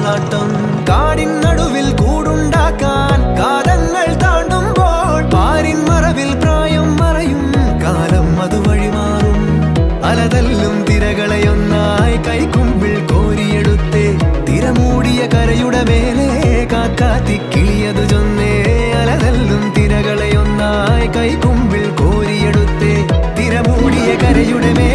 ആളാട്ടം. കാടിൻ നടുവിൽ കൂടുണ്ടാക്കാൻ കാലങ്ങൾ താണ്ടുമ്പോൾ പാരിൻ മറവിൽ പ്രായം മറയും കാലം അതുവഴി മാറും. അലതല്ലും തിരകളെയൊന്നായി കൈക്കുമ്പിൾ കോരിയെടുത്തേ തിരമൂടിയ കരയുടെ മേലെ കാക്കാത്തി കിളിയതു ചൊന്നേ. അലതല്ലും തിരകളെയൊന്നായി കൈക്കുമ്പിൾ കോരിയെടുത്തേ തിരമൂടിയ കരയുടെ മേലെ